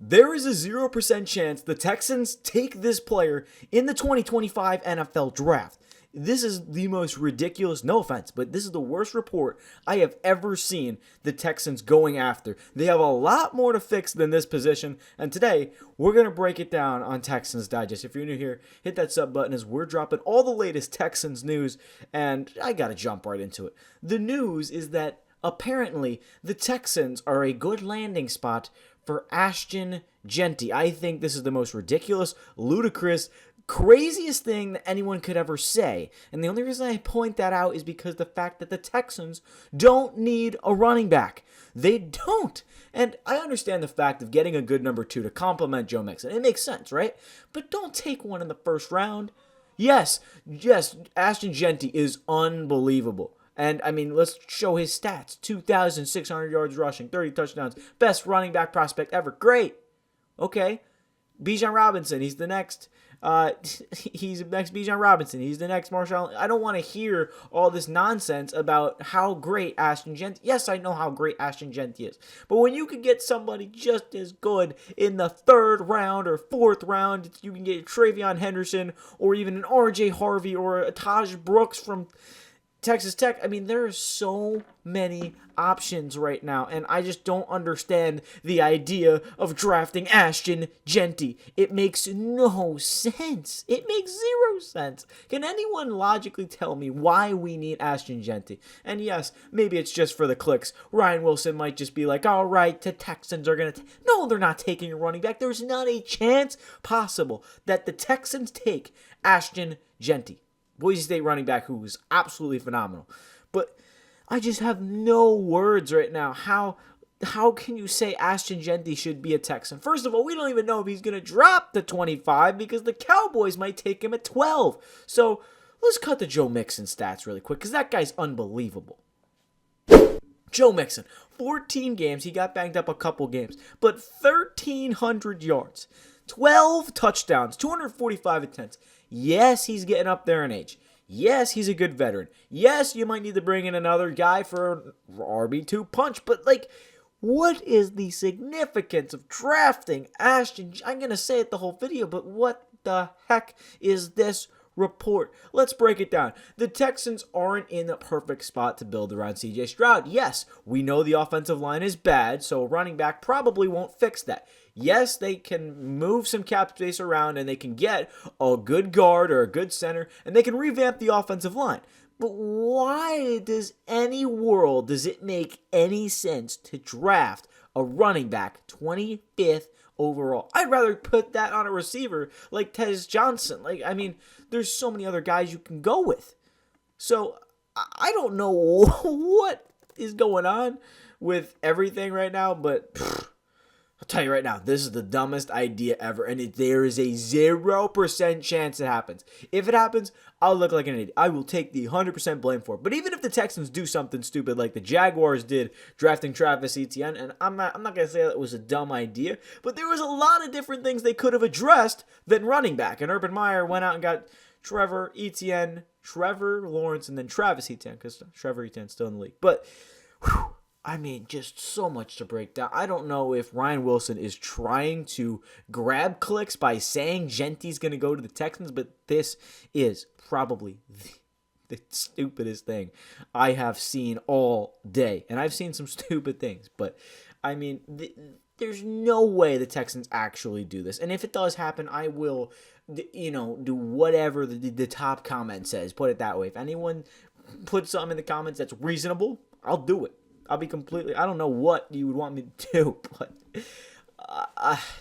There is a 0% chance the Texans take this player in the 2025 NFL Draft. This is the most ridiculous, no offense, but this is the worst report I have ever seen the Texans going after. They have a lot more to fix than this position, and today we're going to break it down on Texans Digest. If you're new here, hit that sub button as we're dropping all the latest Texans news, and I got to jump right into it. The news is that apparently the Texans are a good landing spot for Ashton Jeanty. I think this is the most ridiculous, ludicrous, craziest thing that anyone could ever say. And the only reason I point that out is because the fact that the Texans don't need a running back. They don't. And I understand the fact of getting a good number 2 to complement Joe Mixon. It makes sense, right? But don't take one in the first round. Yes, Ashton Jeanty is unbelievable. And, I mean, let's show his stats. 2,600 yards rushing, 30 touchdowns. Best running back prospect ever. Great. Okay. Bijan Robinson, he's the next. He's the next Bijan Robinson. He's the next Marshall. I don't want to hear all this nonsense about how great Ashton Jeanty. Yes, I know how great Ashton Jeanty is. But when you can get somebody just as good in the 3rd round or 4th round, you can get Travion Henderson or even an R.J. Harvey or a Taj Brooks from Texas Tech. I mean, there are so many options right now, and I just don't understand the idea of drafting Ashton Jeanty. It makes no sense. It makes 0 sense. Can anyone logically tell me why we need Ashton Jeanty? And yes, maybe it's just for the clicks. Ryan Wilson might just be like, all right, the Texans are going to... No, they're not taking a running back. There's not a chance possible that the Texans take Ashton Jeanty, Boise State running back, who is absolutely phenomenal. But I just have no words right now. How can you say Ashton Jeanty should be a Texan? First of all, we don't even know if he's going to drop to 25 because the Cowboys might take him at 12. So let's cut the Joe Mixon stats really quick because that guy's unbelievable. Joe Mixon, 14 games. He got banged up a couple games, but 1,300 yards, 12 touchdowns, 245 attempts. Yes, he's getting up there in age. Yes, he's a good veteran. Yes, you might need to bring in another guy for an RB2 punch, but what is the significance of drafting Ashton? I'm going to say it the whole video, but what the heck is this report? Let's break it down. The Texans aren't in the perfect spot to build around CJ Stroud. Yes, we know the offensive line is bad, so a running back probably won't fix that. Yes, they can move some cap space around and they can get a good guard or a good center and they can revamp the offensive line. But why does it make any sense to draft a running back 25th overall? I'd rather put that on a receiver like Tez Johnson. There's so many other guys you can go with. So I don't know what is going on with everything right now, but I'll tell you right now, this is the dumbest idea ever, and there is a 0% chance it happens. If it happens, I'll look like an idiot. I will take the 100% blame for it. But even if the Texans do something stupid like the Jaguars did, drafting Travis Etienne, and I'm not going to say that it was a dumb idea, but there was a lot of different things they could have addressed than running back. And Urban Meyer went out and got Trevor Etienne, Trevor Lawrence, and then Travis Etienne, because Trevor Etienne's still in the league. But just so much to break down. I don't know if Ryan Wilson is trying to grab clicks by saying Jeanty's going to go to the Texans, but this is probably the stupidest thing I have seen all day. And I've seen some stupid things, but there's no way the Texans actually do this. And if it does happen, I will, do whatever the top comment says. Put it that way. If anyone puts something in the comments that's reasonable, I'll do it. I don't know what you would want me to do, but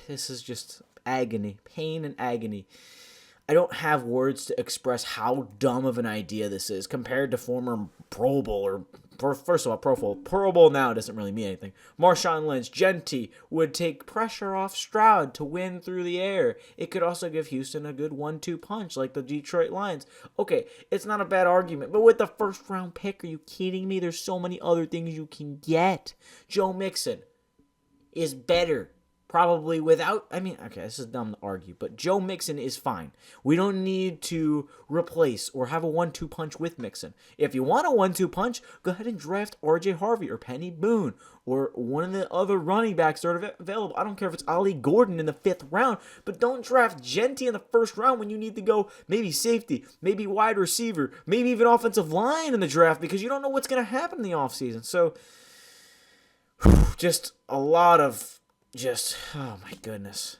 this is just agony, pain and agony. I don't have words to express how dumb of an idea this is compared to former Pro Bowl first of all, Pro Bowl now doesn't really mean anything. Marshawn Lynch, Jeanty would take pressure off Stroud to win through the air. It could also give Houston a good 1-2 punch like the Detroit Lions. Okay, it's not a bad argument, but with the first round pick, are you kidding me? There's so many other things you can get. Joe Mixon is better Probably without, I mean, okay, this is dumb to argue, but Joe Mixon is fine. We don't need to replace or have a 1-2 punch with Mixon. If you want a 1-2 punch, go ahead and draft RJ Harvey or Penny Boone or one of the other running backs that are available. I don't care if it's Ollie Gordon in the 5th round, but don't draft Jeanty in the 1st round when you need to go maybe safety, maybe wide receiver, maybe even offensive line in the draft because you don't know what's going to happen in the offseason. So, just a lot of oh my goodness.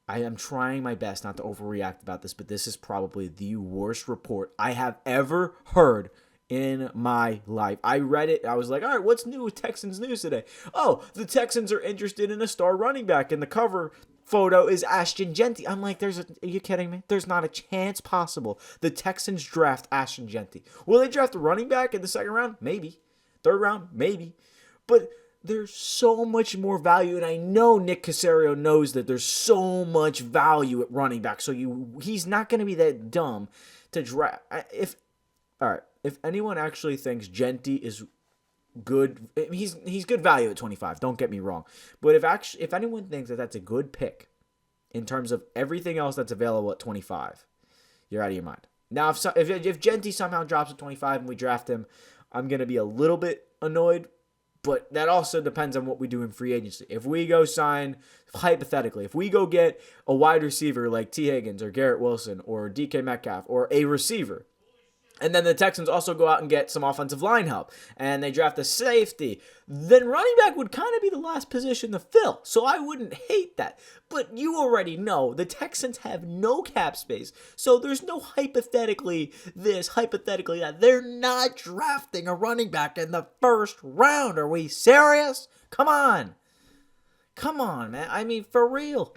I am trying my best not to overreact about this, but this is probably the worst report I have ever heard in my life. I read it. I was like, all right, what's new with Texans news today? Oh, the Texans are interested in a star running back, and the cover photo is Ashton Jeanty. I'm like, are you kidding me? There's not a chance possible the Texans draft Ashton Jeanty. Will they draft a running back in the 2nd round? Maybe. 3rd round? Maybe. But there's so much more value, and I know Nick Caserio knows that there's so much value at running back, so he's not going to be that dumb to draft. If anyone actually thinks Jeanty is good, he's good value at 25. Don't get me wrong, but if anyone thinks that that's a good pick in terms of everything else that's available at 25, you're out of your mind. Now, if Jeanty somehow drops at 25 and we draft him, I'm going to be a little bit annoyed. But that also depends on what we do in free agency. If we go sign, hypothetically, if we go get a wide receiver like T. Higgins or Garrett Wilson or DK Metcalf or a receiver, and then the Texans also go out and get some offensive line help, and they draft a safety, then running back would kind of be the last position to fill. So I wouldn't hate that. But you already know the Texans have no cap space, so there's no hypothetically this, hypothetically that. They're not drafting a running back in the 1st round. Are we serious? Come on. Come on, man. I mean, for real.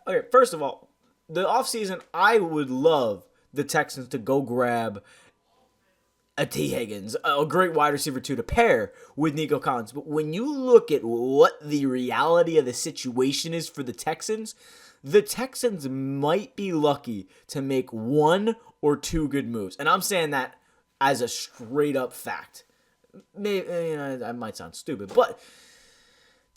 Okay, first of all, the offseason, I would love the Texans to go grab a T. Higgins, a great wide receiver too, to pair with Nico Collins. But when you look at what the reality of the situation is for the Texans might be lucky to make 1 or 2 good moves. And I'm saying that as a straight up fact. Maybe that might sound stupid, but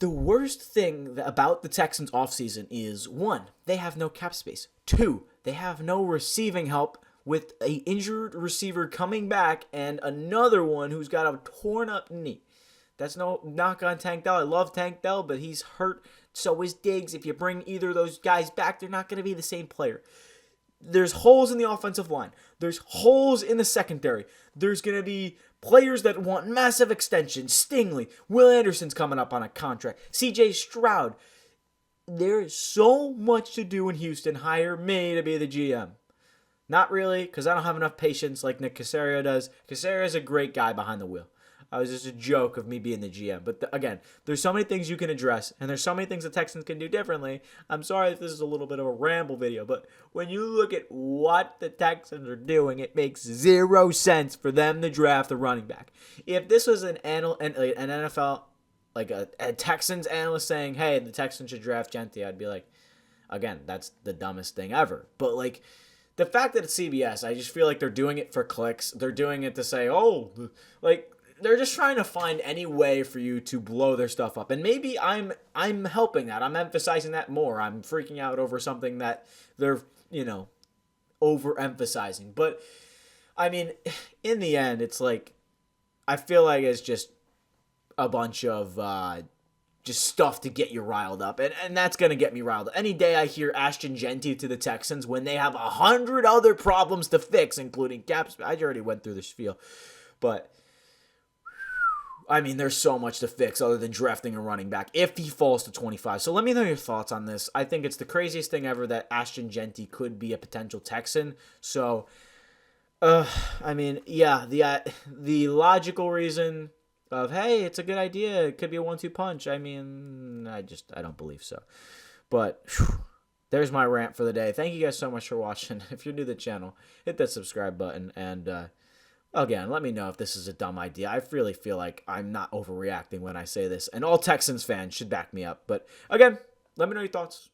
the worst thing about the Texans offseason is, 1, they have no cap space. 2, they have no receiving help with an injured receiver coming back and another one who's got a torn up knee. That's no knock on Tank Dell. I love Tank Dell, but he's hurt. So is Diggs. If you bring either of those guys back, they're not going to be the same player. There's holes in the offensive line. There's holes in the secondary. There's going to be players that want massive extensions. Stingley. Will Anderson's coming up on a contract. CJ Stroud. There is so much to do in Houston. Hire me to be the GM. Not really, because I don't have enough patience like Nick Caserio does. Caserio is a great guy behind the wheel. I was just a joke of me being the GM. But again, there's so many things you can address, and there's so many things the Texans can do differently. I'm sorry if this is a little bit of a ramble video, but when you look at what the Texans are doing, it makes 0 sense for them to draft a running back. If this was an NFL, like a Texans analyst saying, hey, the Texans should draft Jeanty, I'd be like, again, that's the dumbest thing ever. But like, the fact that it's CBS, I just feel like they're doing it for clicks. They're doing it to say, oh, like, they're just trying to find any way for you to blow their stuff up. And maybe I'm helping that. I'm emphasizing that more. I'm freaking out over something that they're, overemphasizing. But, I mean, in the end, it's like, I feel like it's just a bunch of just stuff to get you riled up. And that's going to get me riled up. Any day I hear Ashton Jeanty to the Texans when they have 100 other problems to fix, including caps. I already went through the spiel. But, I mean, there's so much to fix other than drafting a running back if he falls to 25. So let me know your thoughts on this. I think it's the craziest thing ever that Ashton Jeanty could be a potential Texan. So, I mean, yeah, the logical reason of, hey, it's a good idea, it could be a 1-2 punch. I mean, I don't believe so. But there's my rant for the day. Thank you guys so much for watching. If you're new to the channel, hit that subscribe button. And again, let me know if this is a dumb idea. I really feel like I'm not overreacting when I say this. And all Texans fans should back me up. But again, let me know your thoughts.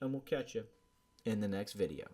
And we'll catch you in the next video.